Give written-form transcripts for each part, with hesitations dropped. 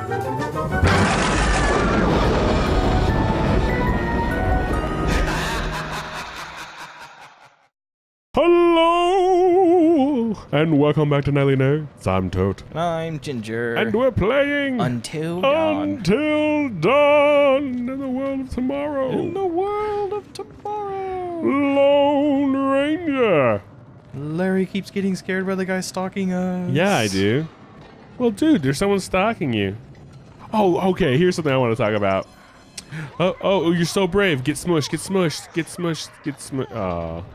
Hello and welcome back to Nightly Nerds. I'm Tote. And I'm Ginger. And we're playing Until Dawn. Until Dawn in the world of tomorrow. In the world of tomorrow. Lone Ranger. Larry keeps getting scared by the guy stalking us. Yeah, I do. Well, dude, there's someone stalking you. Oh, okay. Here's something I want to talk about. Oh, you're so brave. Get smushed. Get smushed. Get smushed. Get smushed. Oh.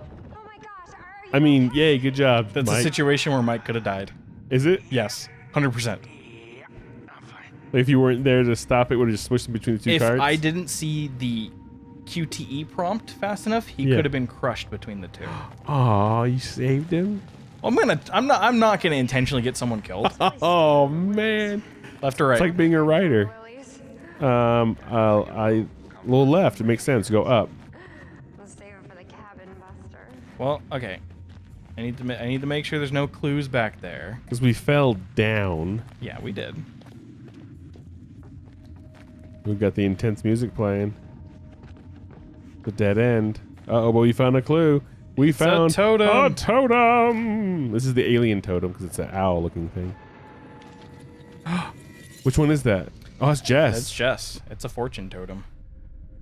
I mean, yay, good job, That's Mike. a situation where Mike could have died. Is it? Yes, 100%. If you weren't there to stop it, would have just smushed him between the two cards? If I didn't see the QTE prompt fast enough, he could have been crushed between the two. Aw, you saved him? I'm not gonna intentionally get someone killed. Oh man. Left or right? It's like being a writer. A little left. It makes sense. Go up. Well, okay. I need to make sure there's no clues back there. Because we fell down. Yeah, we did. We've got the intense music playing. The dead end. Uh-oh, but we found a clue. We found a totem. A totem. This is the alien totem because it's an owl-looking thing. Which one is that? Oh, it's Jess. That's Jess. It's a fortune totem.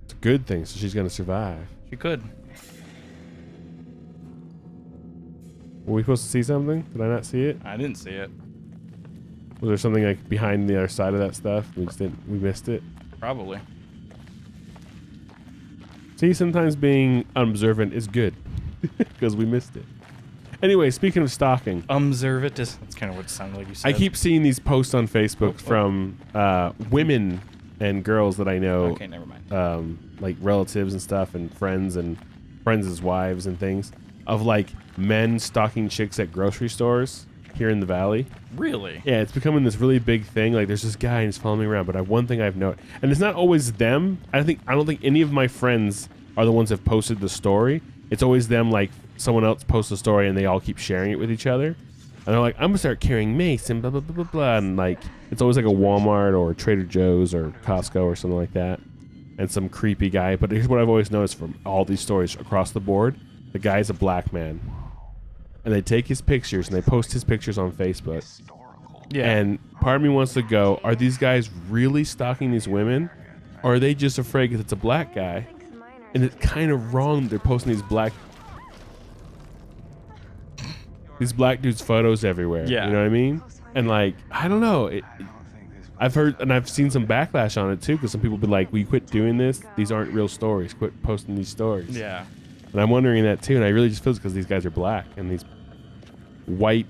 It's a good thing, so she's gonna survive. She could. Were we supposed to see something? Did I not see it? I didn't see it. Was there something like behind the other side of that stuff? We just didn't. We missed it. Probably. See, sometimes being unobservant is good because we missed it. Anyway, speaking of stalking, Observatus. That's kind of what it sounded like you said. I keep seeing these posts on Facebook from women and girls that I know. Okay, never mind. Like relatives and stuff, and friends' wives and things, of like men stalking chicks at grocery stores here in the valley. Really? Yeah, it's becoming this really big thing. Like, there's this guy and he's following me around. But one thing I've noticed, and it's not always them. I don't think any of my friends are the ones that have posted the story. It's always them. Like, someone else posts a story and they all keep sharing it with each other. And they're like, I'm gonna start carrying mace and blah blah blah blah blah. And like, it's always like a Walmart or Trader Joe's or Costco or something like that. And some creepy guy. But here's what I've always noticed from all these stories across the board: the guy's a black man. And they take his pictures and they post his pictures on Facebook. Yeah. And part of me wants to go, are these guys really stalking these women? Or are they just afraid because it's a black guy? And it's kind of wrong that they're posting these black dudes' photos everywhere. Yeah. You know what I mean? And like, I don't know. I've heard and I've seen some backlash on it too, because some people be like, will you quit doing this? These aren't real stories. Quit posting these stories. Yeah. And I'm wondering that too, and I really just feel it's because these guys are black and these white,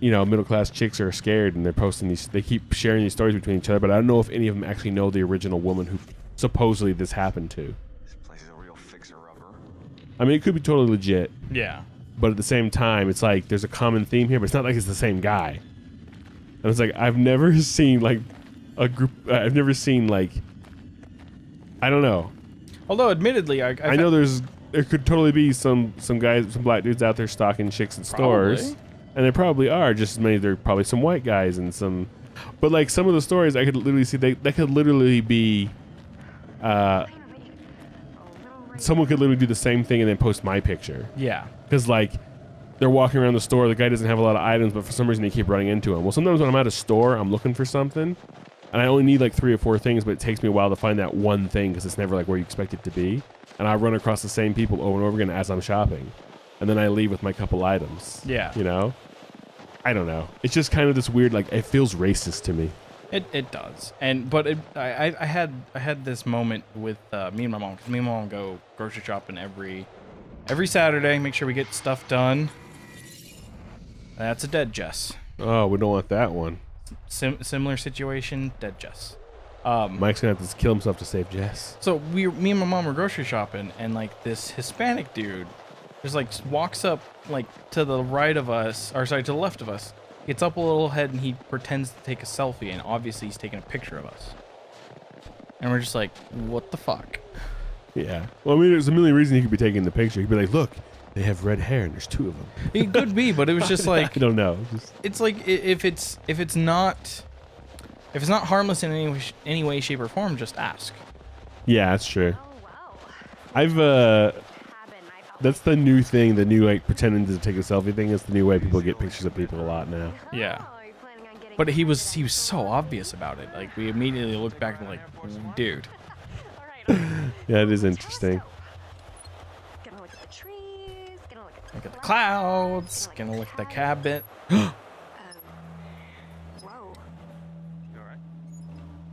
middle-class chicks are scared and they're posting these. They keep sharing these stories between each other, but I don't know if any of them actually know the original woman who supposedly this happened to. This place is a real fixer-upper. I mean, it could be totally legit. Yeah. But at the same time, it's like there's a common theme here, but it's not like it's the same guy. And it's like I've never seen like a group. I've never seen like. I don't know. Although, admittedly, I know there could totally be some guys, some black dudes out there stalking chicks at stores, and there probably are just as many. There are probably some white guys and some, but like some of the stories I could literally see that could literally be, someone could literally do the same thing and then post my picture. Yeah. Because like they're walking around the store, the guy doesn't have a lot of items, but for some reason they keep running into him. Well, sometimes when I'm at a store, I'm looking for something, and I only need like 3 or 4 things, but it takes me a while to find that one thing because it's never like where you expect it to be. And I run across the same people over and over again as I'm shopping. And then I leave with my couple items. Yeah. I don't know. It's just kind of this weird, like, it feels racist to me. It does. But I had this moment with me and my mom, because me and my mom go grocery shopping every Saturday, make sure we get stuff done. That's a dead Jess. Oh, we don't want that one. Similar situation, dead Jess. Mike's gonna have to kill himself to save Jess. So me and my mom were grocery shopping, and like this Hispanic dude just like walks up like to the right of us, or sorry, to the left of us, gets up a little head, and he pretends to take a selfie, and obviously he's taking a picture of us. And we're just like, what the fuck? Yeah. Well, I mean, there's a million reasons he could be taking the picture. He'd be like, look, they have red hair, and there's 2 of them. It could be, but it was just like I don't know. It's like if it's not. If it's not harmless in any way, shape, or form, just ask. Yeah, that's true. Oh, wow. I've that's the new thing, the new like pretending to take a selfie thing. It's the new way people get pictures of people a lot now. Yeah. Oh, are you planning on getting But he was so obvious about it. Like we immediately looked back and like, dude. All right. Yeah, it is interesting. Gonna look at the trees. Gonna look at Look at the clouds. Gonna look at the cabin. Whoa. You alright?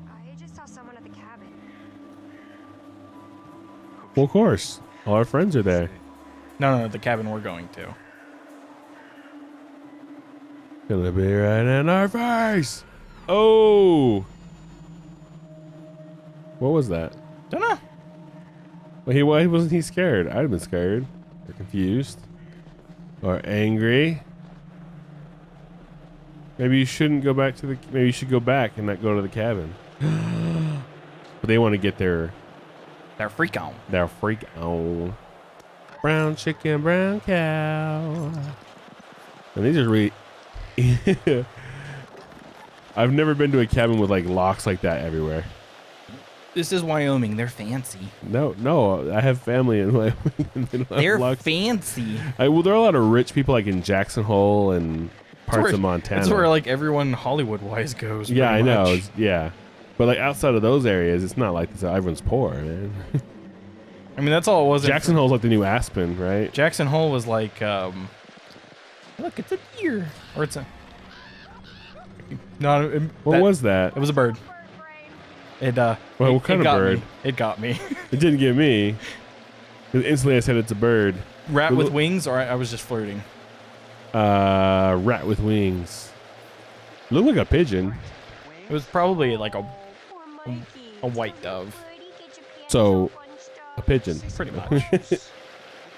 I just saw someone at the cabin. Well, of course, all our friends are there. No, the cabin we're going to. Gonna be right in our face. Oh, what was that? Don't know. Well, why wasn't he scared? I'd have been scared, or confused, or angry. Maybe you shouldn't go back to the. Maybe you should go back and not go to the cabin. But they want to get their Freak on. freak on. Brown chicken, brown cow. And these are really. I've never been to a cabin with like locks like that everywhere. This is Wyoming. They're fancy. No, I have family in Wyoming. And they don't have They're locks. fancy. Well, there are a lot of rich people like in Jackson Hole and parts where- of Montana. That's where like everyone Hollywood-wise goes. yeah, I pretty know. much. Yeah, but like outside of those areas, it's not like this. Everyone's poor, man. I mean, that's all it was. Jackson Hole's like the new Aspen, right? Jackson Hole was like, look, it's a deer, or it's a. No, What was that? It was a bird. It Well, what kind of got bird? Me. It got me. It didn't get me. 'Cause instantly, I said it's a bird. Rat It with loo- wings, or I was just flirting. Rat with wings. Looked like a pigeon. It was probably like a A white dove. So, a pigeon. Pretty much.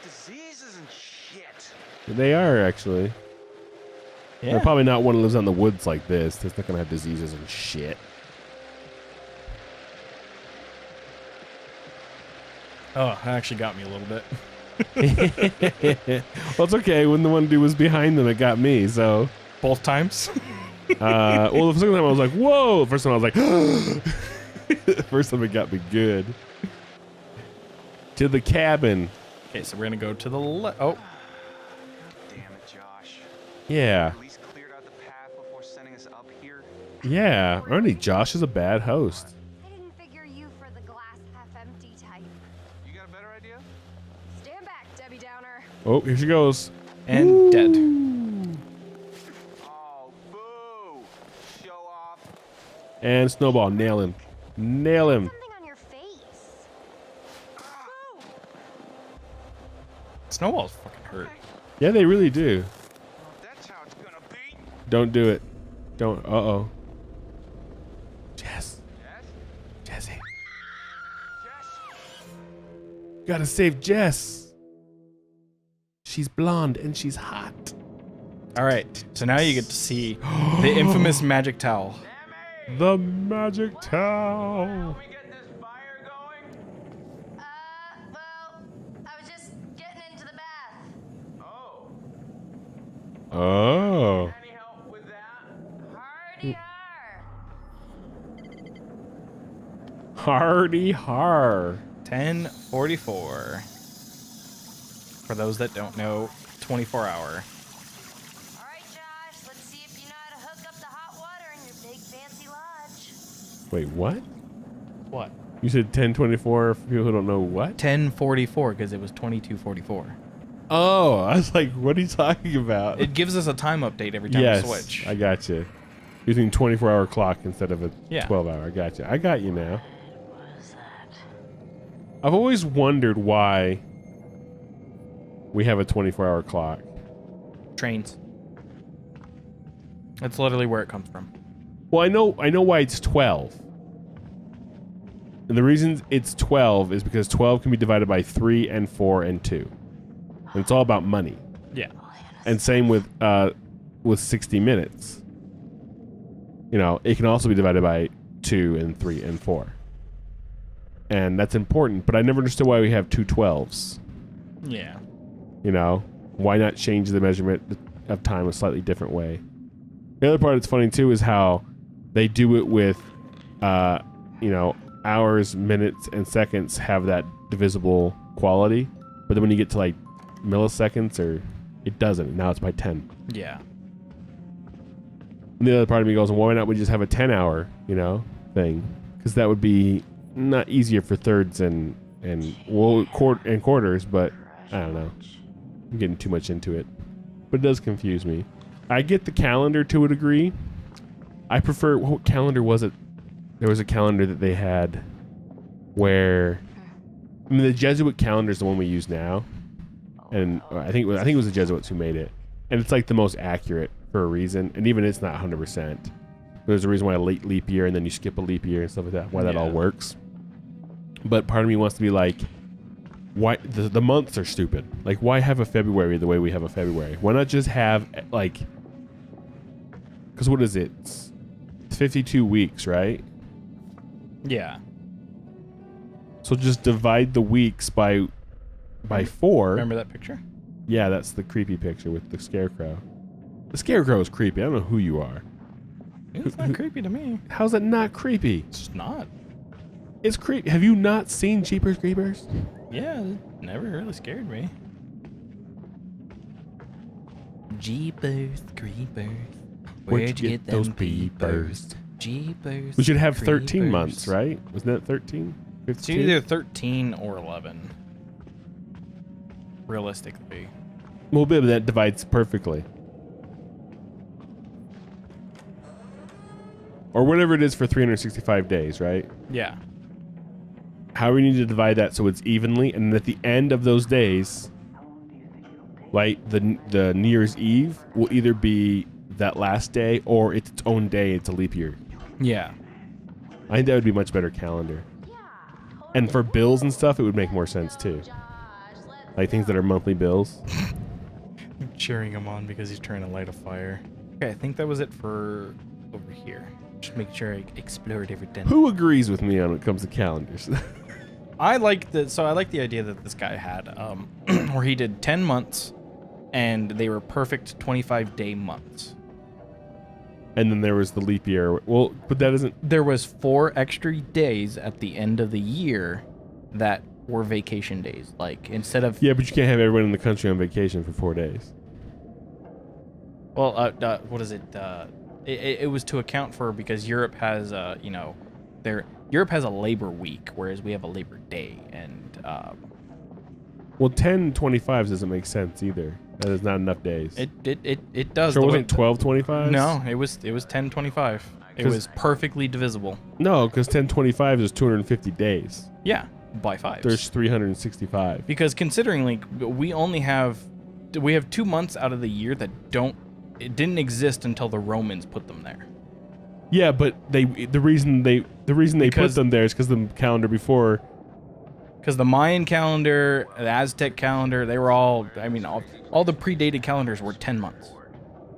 Diseases and shit. They are actually. Yeah. They're probably not one that lives out in the woods like this. That's not gonna have diseases and shit. Oh, that actually got me a little bit. Well, it's okay. When the one dude was behind them, it got me. So, Both times. well, the second time I was like, "Whoa!" The first time I was like, the first time it got me good. To the cabin. Okay, so we're gonna go to the left. Oh, Damn it, Josh. Yeah, At least cleared out the path before sending us up here. yeah. Ernie, Josh is a bad host. I didn't figure you for the glass half empty type. You got a better idea? Stand back, Debbie Downer. Oh, here she goes. and dead. Oh, boo! Show off. And Snowball, nail him. Nail him. Something on your face. Woo! Snowball's fucking hurt. Yeah, they really do. That's how it's gonna be. Don't do it. Don't. Uh-oh. Jess. Yes? Jesse. Jess? Gotta save Jess. She's blonde and she's hot. All right, so now you get to see the infamous magic towel. Sammy! The magic towel. Can we get this fire going? Well, I was just getting into the bath. Oh. Oh. Any help with that? Hardy har. Hardy har. 10:44. For those that don't know, 24 hour. All right, Josh, let's see if you know how to hook up the hot water in your big fancy lodge. Wait, what? What? You said 1024 for people who don't know what? 10:44 because it was 22:44. Oh, I was like, what are you talking about? It gives us a time update every time yes, we switch. I got you. Using 24-hour clock instead of a Yeah. 12-hour. I got you. I got you now. I've always wondered why we have a 24-hour clock. Trains. That's literally where it comes from. Well, I know why it's 12. And the reason it's 12 is because 12 can be divided by 3 and 4 and 2. And it's all about money. Yeah. And same with 60 minutes. You know, it can also be divided by 2 and 3 and 4. And that's important, but I never understood why we have two 12s. Yeah. You know, why not change the measurement of time a slightly different way? The other part that's funny too is how they do it with, hours, minutes, and seconds have that divisible quality. But then when you get to like milliseconds, it doesn't. Now it's by 10. Yeah. And the other part of me goes, well, why not we just have a 10-hour, thing? Because that would be not easier for thirds and quarters, but I don't know. I'm getting too much into it. But it does confuse me. I get the calendar to a degree. I prefer, what calendar was it? There was a calendar that they had where, the Jesuit calendar is the one we use now. And I think it was the Jesuits who made it. And it's like the most accurate for a reason. And even it's not 100%. There's a reason why a late leap year and then you skip a leap year and stuff like that, why that all works. But part of me wants to be like, why the months are stupid. Like, why have a February the way we have a February? Why not just have, like, because what is it? It's 52 weeks, right? Yeah. So just divide the weeks by 4. Remember that picture? Yeah, that's the creepy picture with the scarecrow. The scarecrow is creepy. I don't know who you are. It's not creepy to me. How's that not creepy? It's just not. It's creepy. Have you not seen Jeepers Creepers? Yeah, it never really scared me. Jeepers Creepers. Where'd you get those peepers? Jeepers. We should have 13 Creepers. months, right? Wasn't that 13? It's 15? either 13 or 11. Realistically. Well, but that divides perfectly. Or whatever it is for 365 days, right? Yeah. How we need to divide that so it's evenly, and at the end of those days, like the New Year's Eve will either be that last day or it's its own day. It's a leap year. Yeah. I think that would be a much better calendar. And for bills and stuff, it would make more sense too. Like things that are monthly bills. I'm cheering him on because he's trying to light a fire. Okay, I think that was it for over here. Just make sure I explored everything. Who agrees with me on when it comes to calendars? I like the idea that this guy had, where he did 10 months, and they were perfect 25-day months. And then there was the leap year. Well, but that isn't. There was 4 extra days at the end of the year that were vacation days. Like instead of Yeah, but you can't have everyone in the country on vacation for 4 days. well, what is it? It was to account for because Europe has Europe has a labor week, whereas we have a Labor Day, and Well, 10/25 doesn't make sense either. That is not enough days. it does. So the it way- wasn't 12/25? No, it was 10/25. It 'Cause- was perfectly divisible. No, because 10/25 is 250 days. Yeah, by 5. There's 365. Because considering like we have 2 months out of the year that didn't exist until the Romans put them there. Yeah, but the reason they put Because- them there is because the calendar before. Because the Mayan calendar, the Aztec calendar, they were all the predated calendars were 10 months.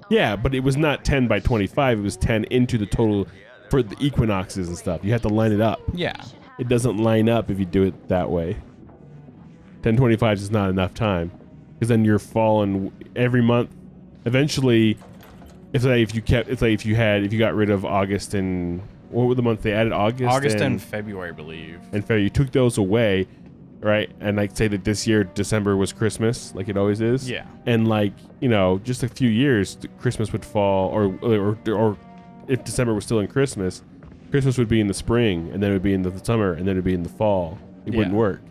Yeah, but it was not 10/25. It was 10 into the total for the equinoxes and stuff. You have to line it up. Yeah. It doesn't line up if you do it that way. 10/25 is not enough time because then you're falling every month. Eventually, if you got rid of August and what were the months they added? August and February, I believe. and February. You took those away, right? And like say that this year December was Christmas, like it always is. Yeah. And like just a few years, Christmas would fall, or if December was still in Christmas would be in the spring, and then it would be in the summer, and then it would be in the fall. It wouldn't work.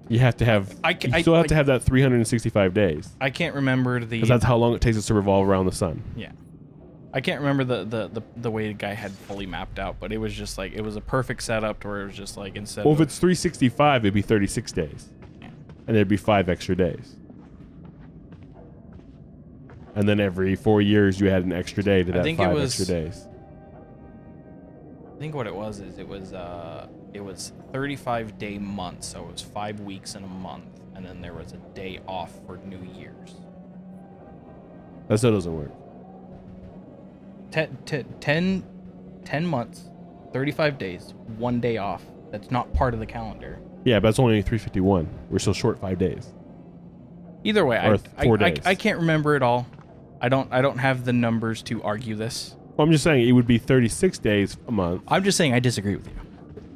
You have to have. You still have to have that 365 days. I can't remember Because that's how long it takes us to revolve around the sun. Yeah. I can't remember the way the guy had fully mapped out, but it was just like it was a perfect setup to where it was just like instead Well, of if it's 365, it'd be 36 days. Yeah. And there'd be 5 extra days. And then every 4 years, you add an extra day to that 5 extra days. I think what it was is it was 35-day months, so it was 5 weeks in a month, and then there was a day off for New Year's. That still doesn't work. 10 months, 35 days, 1 day off. That's not part of the calendar. Yeah, but it's only 351. We're still short 5 days. Either way, Or 4 days. I can't remember it all. I don't have the numbers to argue this. Well, I'm just saying it would be 36 days a month, I'm just saying I disagree with you.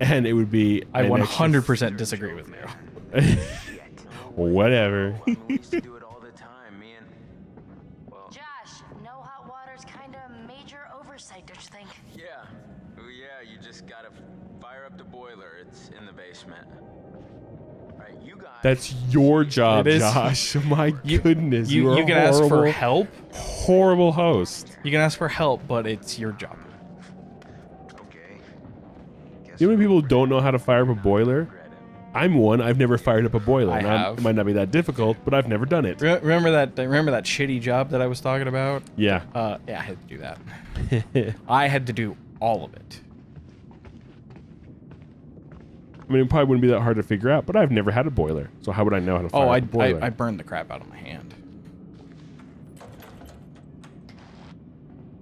and it would be. I an extra 100% disagree with you. Whatever. We used to do it all the time, me and... Well, Josh, no hot water's kind of a major oversight, don't you think? Yeah. Oh, yeah, you just gotta fire up the boiler. It's in the basement. Right, you guys... That's your job, It is. Josh. My goodness, You are a can ask for horrible, help. horrible host. You can ask for help, but it's your job. okay. Guess You know, many people don't know how to fire up a boiler. I'm one. I've never fired up a boiler. I Now, have. It might not be that difficult, but I've never done it. Remember that shitty job that I was talking about? Yeah. Yeah, I had to do that. I had to do all of it. I mean, it probably wouldn't be that hard to figure out, but I've never had a boiler. So how would I know how to fire Oh, up a boiler? I burned the crap out of my hand.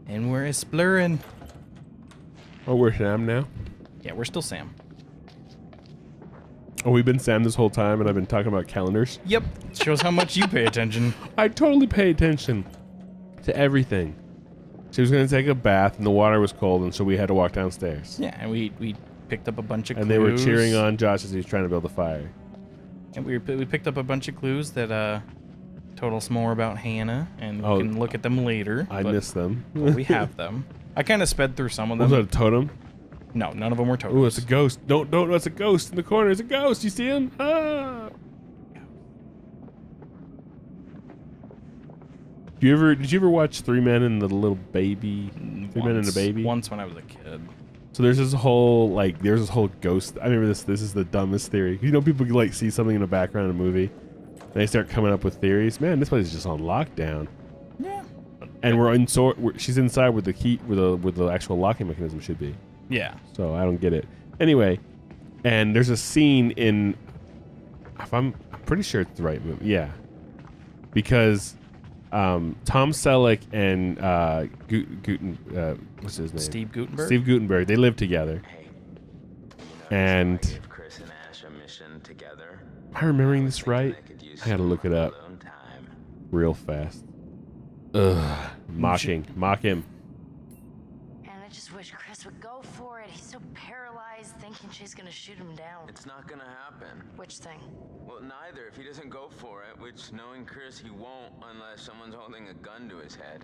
And we're exploring. Oh, we're Sam now? Yeah, we're still Sam. Oh, we've been Sam this whole time, and I've been talking about calendars. Yep. Shows how much you pay attention. I totally pay attention to everything. She was going to take a bath, and the water was cold, and so we had to walk downstairs. Yeah, and we picked up a bunch of clues. And they were cheering on Josh as he was trying to build a fire. And we picked up a bunch of clues that told us more about Hannah, and we Oh, can look at them later. I but- missed them. but we have them. I kind of sped through some of Was them. that a totem? No, none of them were totems. Oh, it's a ghost. Don't, that's a ghost in the corner. It's a ghost. You see him? Ah. Did you ever watch Three Men and the Little Baby? Three Men and a Baby? Once when I was a kid. So there's this whole ghost. I remember this is the dumbest theory. You know, people like see something in the background of a movie and they start coming up with theories. Man, this place is just on lockdown. Yeah. And she's inside where the key where the actual locking mechanism should be. Yeah. So I don't get it. Anyway, and there's a scene in I'm pretty sure it's the right movie. Yeah. Because Tom Selleck and what's his name? Steve Gutenberg. Steve Gutenberg. They live together. Hey, And I gave Chris and Ash a mission together. am I remembering this right? They could use I gotta some look it up alone time. real fast. Ugh. Mock him. And I just wish Chris would go for it. He's so paralyzed thinking she's gonna shoot him down. It's not gonna happen. Which thing? Well, neither. If he doesn't go for it, which knowing Chris, he won't unless someone's holding a gun to his head.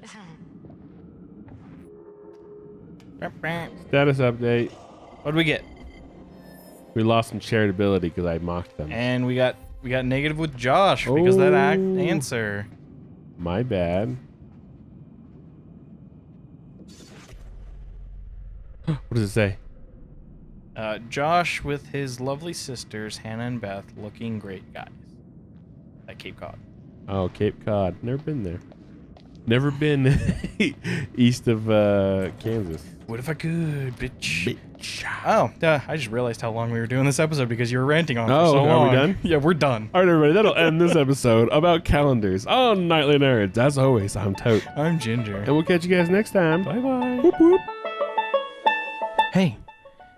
Status update. What do we get? We lost some charitability because I mocked them. And we got negative with Josh because that Oh. answer. My bad. What does it say? Josh with his lovely sisters Hannah and Beth looking great guys at Cape Cod. Oh, Cape Cod. Never been there. Never been east of Kansas. What if I could, bitch? Oh, I just realized how long we were doing this episode because you were ranting on it for Oh, so are we long. done? Yeah, we're done. All right, everybody. That'll end this episode about calendars on Nightly Nerds. As always, I'm Tote. I'm Ginger. And we'll catch you guys next time. Bye-bye. Whoop, whoop. Hey,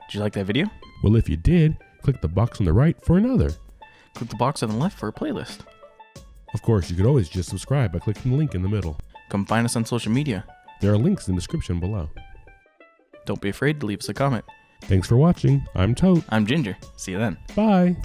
did you like that video? Well, if you did, click the box on the right for another. Click the box on the left for a playlist. Of course, you could always just subscribe by clicking the link in the middle. Come find us on social media. There are links in the description below. Don't be afraid to leave us a comment. Thanks for watching. I'm Tote. I'm Ginger. See you then. Bye.